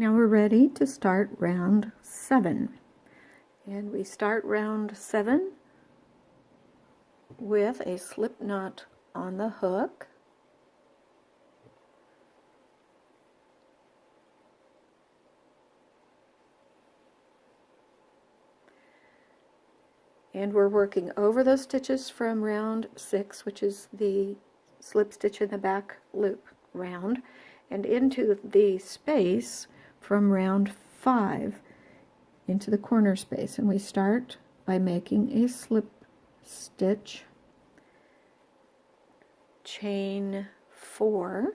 Now we're ready to start round 7. And we start round 7 with a slip knot on the hook. And we're working over those stitches from round 6, which is the slip stitch in the back loop round, and into the space from round 5 into the corner space. And we start by making a slip stitch, chain 4,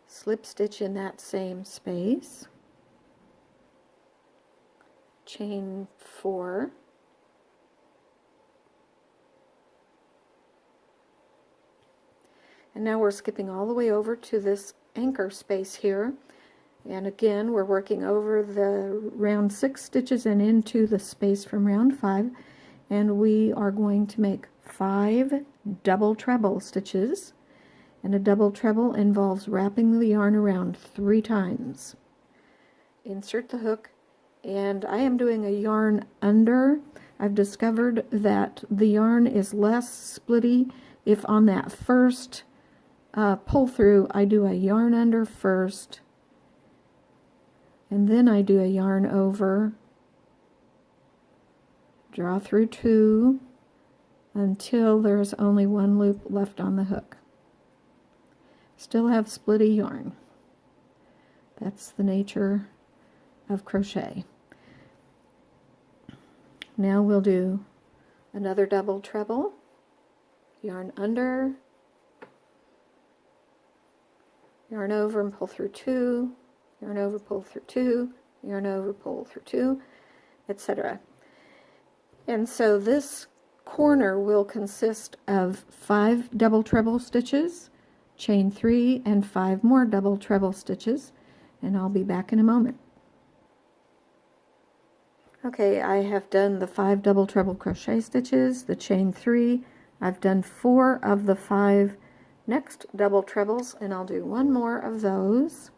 slip stitch in that same space, chain 4, and now we're skipping all the way over to this anchor space here, and again we're working over the round 6 stitches and into the space from round 5, and we are going to make 5 double treble stitches. And a double treble involves wrapping the yarn around 3 times. Insert the hook, and I am doing a yarn under. I've discovered that the yarn is less splitty if on that first pull through I do a yarn under first, and then I do a yarn over, draw through 2 until there's only 1 loop left on the hook. Still have splitty yarn. That's the nature of crochet. Now we'll do another double treble, yarn under, yarn over and pull through 2, yarn over, pull through 2, yarn over, pull through 2, etc. And so this corner will consist of 5 double treble stitches, chain 3, and 5 more double treble stitches, and I'll be back in a moment. Okay, I have done the 5 double treble crochet stitches, the chain 3. I've done 4 of the 5 next double trebles, and I'll do 1 more of those.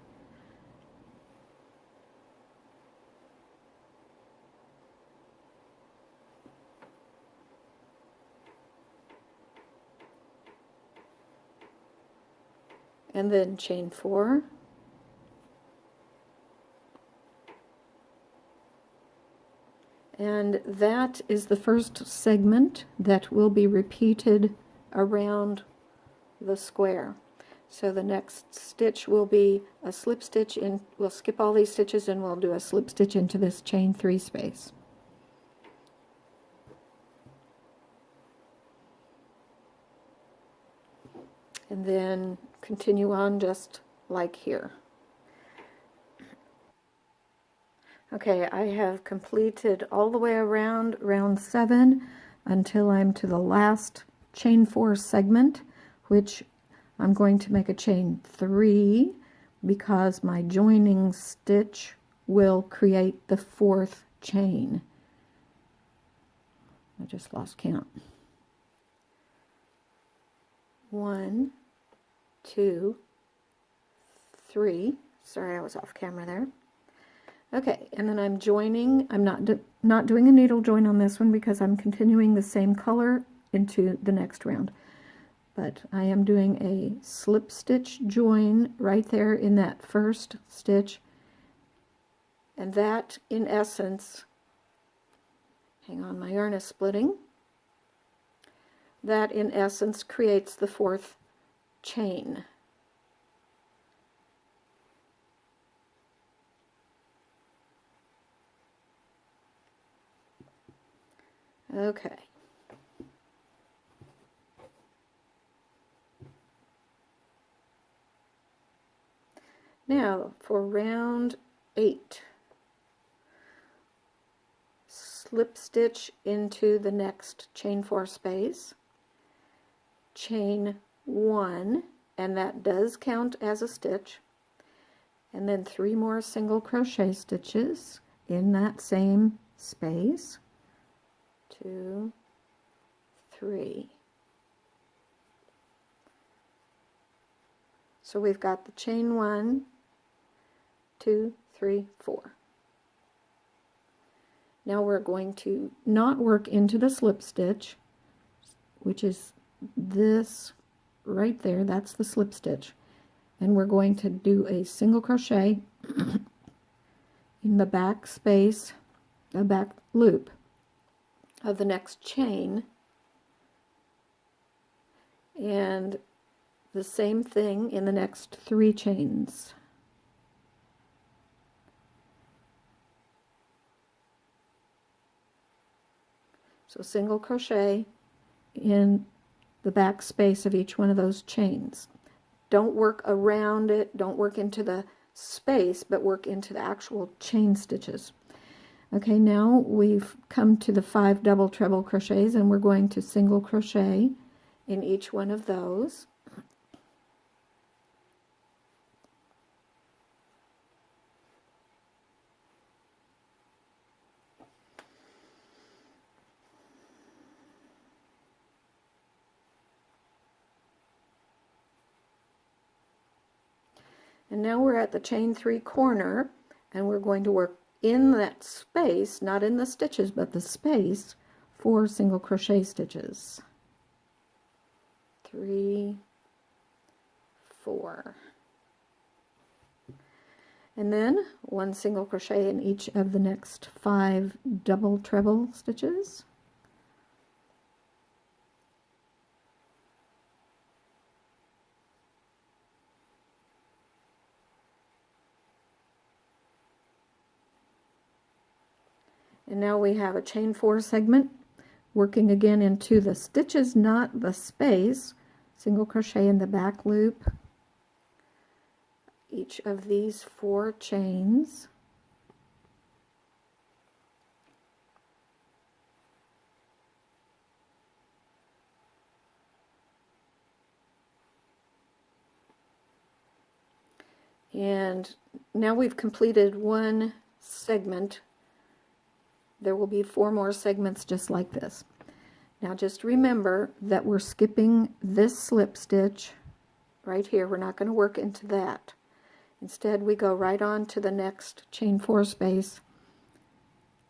And then chain 4, and that is the first segment that will be repeated around the square. So the next stitch will be a slip stitch in, we'll skip all these stitches and we'll do a slip stitch into this chain 3 space. And then continue on just like here. Okay, I have completed all the way around round 7 until I'm to the last chain 4 segment, which I'm going to make a chain 3 because my joining stitch will create the 4th chain. I just lost count. 1, 2, 3. Sorry, I was off camera there. Okay, and then I'm joining. I'm not doing a needle join on this one because I'm continuing the same color into the next round. But I am doing a slip stitch join right there in that first stitch. And that, in essence, hang on, my yarn is splitting. That, in essence, creates the 4th chain. Okay. Now for round 8, slip stitch into the next chain 4 space, chain 1, and that does count as a stitch, and then 3 more single crochet stitches in that same space, 2, 3. So we've got the chain 1, 2, 3, 4. Now we're going to not work into the slip stitch, which is this right there. That's the slip stitch. And we're going to do a single crochet in the back space, the back loop of the next chain, and the same thing in the next 3 chains. So single crochet in the back space of each one of those chains. Don't work around it, don't work into the space, but work into the actual chain stitches. Okay, now we've come to the 5 double treble crochets, and we're going to single crochet in each one of those. And now we're at the chain 3 corner, and we're going to work in that space, not in the stitches, but the space, 4 single crochet stitches. 3, 4. And then 1 single crochet in each of the next 5 double treble stitches. And now we have a chain 4 segment, working again into the stitches, not the space. Single crochet in the back loop, each of these 4 chains. And now we've completed 1 segment. There will be 4 more segments just like this. Now just remember that we're skipping this slip stitch right here. We're not going to work into that. Instead, we go right on to the next chain 4 space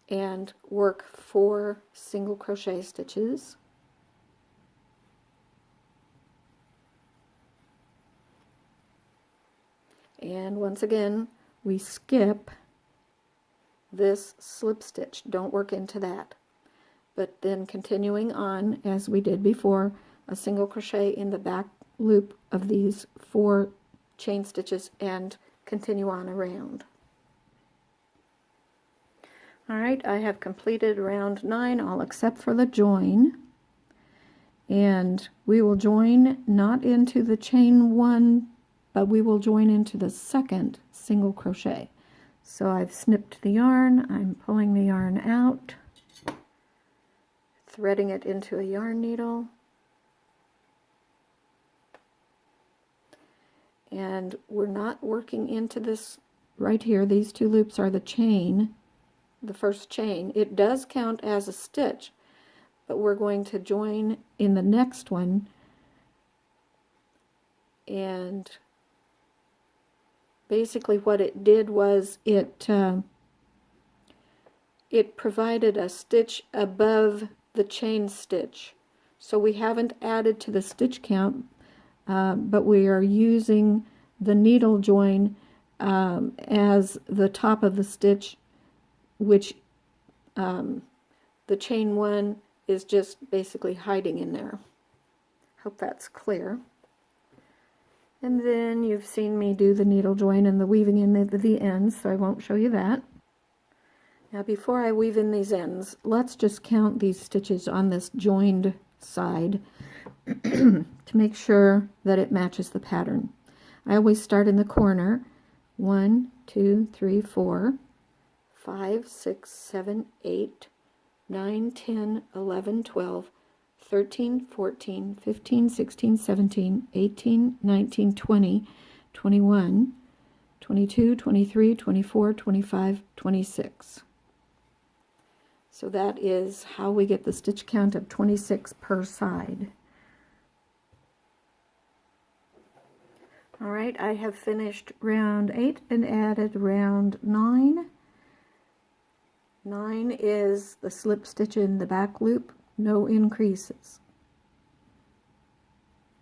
and work 4 single crochet stitches. And once again, we skip this slip stitch. Don't work into that. But then continuing on as we did before, a single crochet in the back loop of these 4 chain stitches and continue on around. Alright, I have completed round 9, all except for the join. And we will join not into the chain 1, but we will join into the second single crochet. So I've snipped the yarn, I'm pulling the yarn out, threading it into a yarn needle, and we're not working into this right here. These 2 loops are the chain, the first chain. It does count as a stitch, but we're going to join in the next one, and basically what it did was it provided a stitch above the chain stitch. So we haven't added to the stitch count, but we are using the needle join as the top of the stitch, which the chain 1 is just basically hiding in there. Hope that's clear. And then you've seen me do the needle join and the weaving in the ends, so I won't show you that. Now before I weave in these ends, let's just count these stitches on this joined side to make sure that it matches the pattern. I always start in the corner. 1, 2, 3, 4, 5, 6, 7, 8, 9, 10, 11, 12, 13, 14, 15, 16, 17, 18, 19, 20, 21, 22, 23, 24, 25, 26. So that is how we get the stitch count of 26 per side. Alright, I have finished round 8 and added round 9. 9 is the slip stitch in the back loop, no increases.